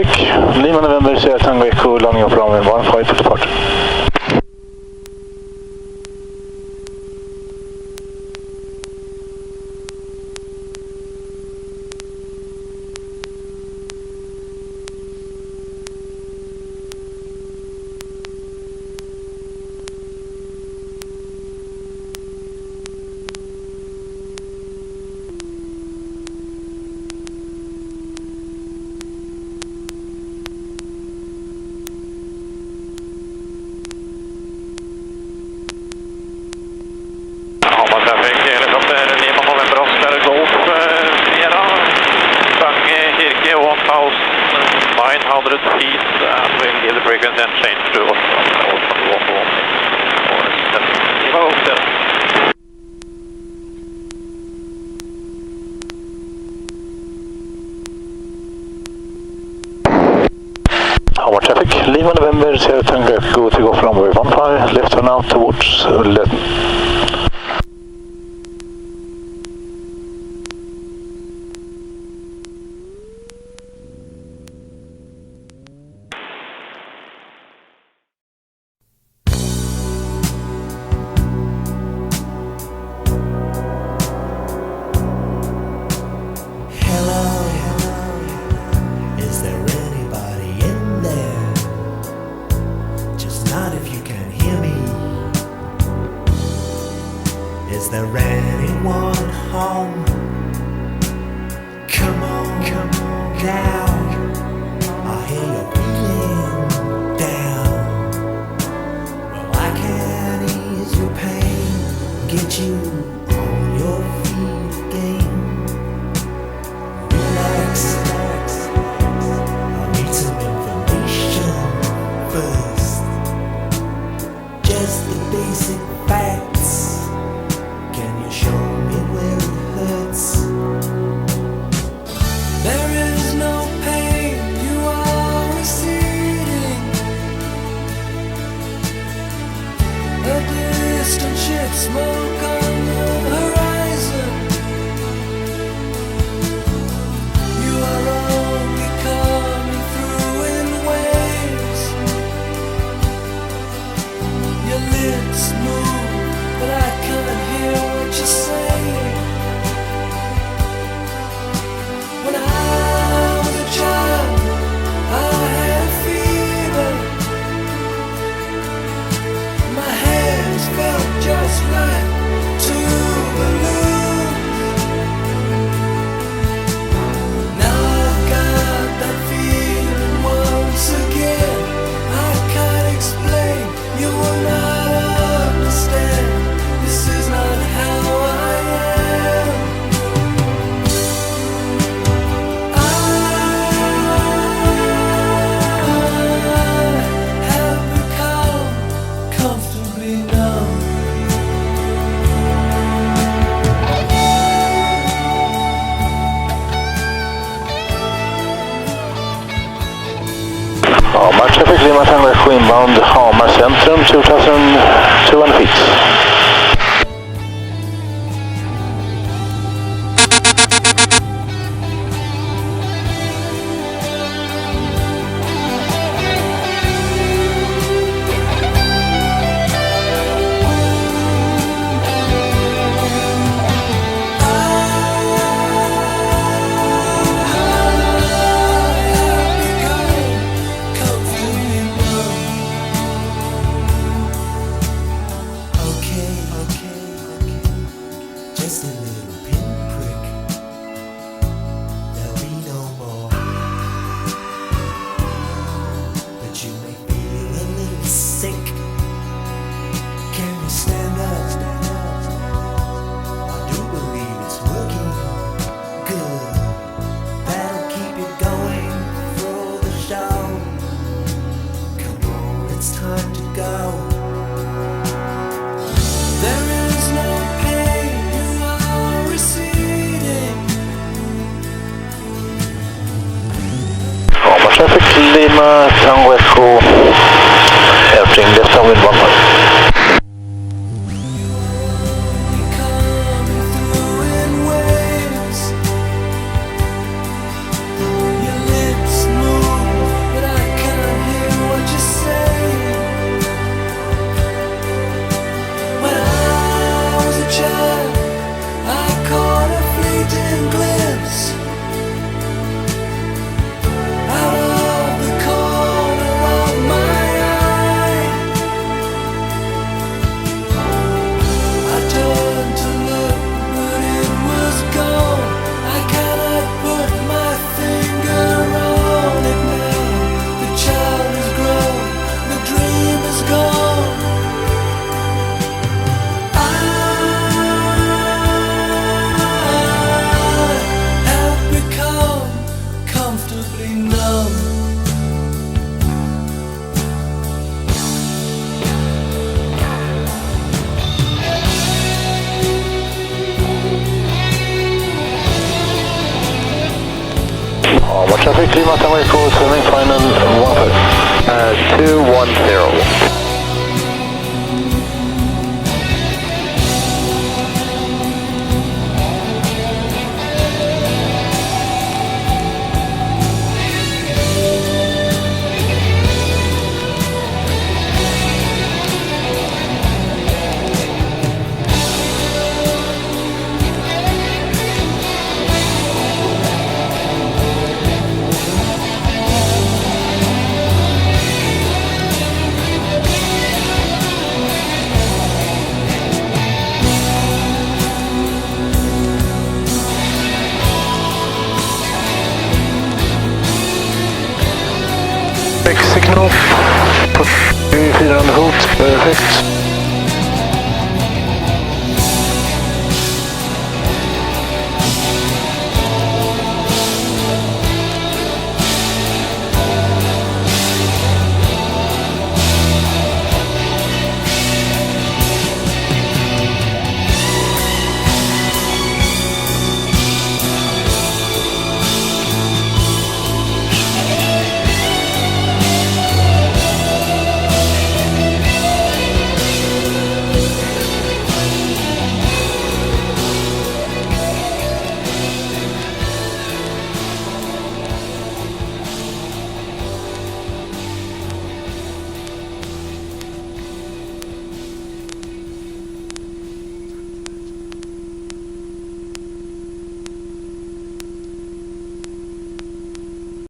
traffic, Lima November, Sierra Tango Echo, landing off runway 15 for departure. Our traffic, Lima November, Sierra Tango Echo, take off runway 15, left turn out towards Löten. Is there anyone home? Come on now. I hear you're feeling down. Well, I can ease your pain, get you on your feet again. Relax. I need some information first. Just the basic facts. Can you show me where it hurts? There is no pain, you are receding. A distant ship, smoke on the horizon. You are only coming through in waves. Your lips move, but I can't hear what you're saying. When I was a child, I had fever. My hands felt just like two balloons. Now I've got that feeling once again. I can't explain, you will not understand. This is not how I am. I have become comfortably numb. Hamar traffic, Lima Tango Echo inbound, Hamar Centrum, 2200 feet. Just a little pinprick. There'll be no more. But you may feel a little sick. Can you stand up? I do believe it's working good. That'll keep you going through the show. Come on, it's time to go. There is no pain, you are receding. Hamar traffic, Lima Tango Echo, entering left downwind 15. Coming through in waves. Your lips move, Our traffic, Lima Tango, swimming final 210. Signal, put 4 under hot, perfect.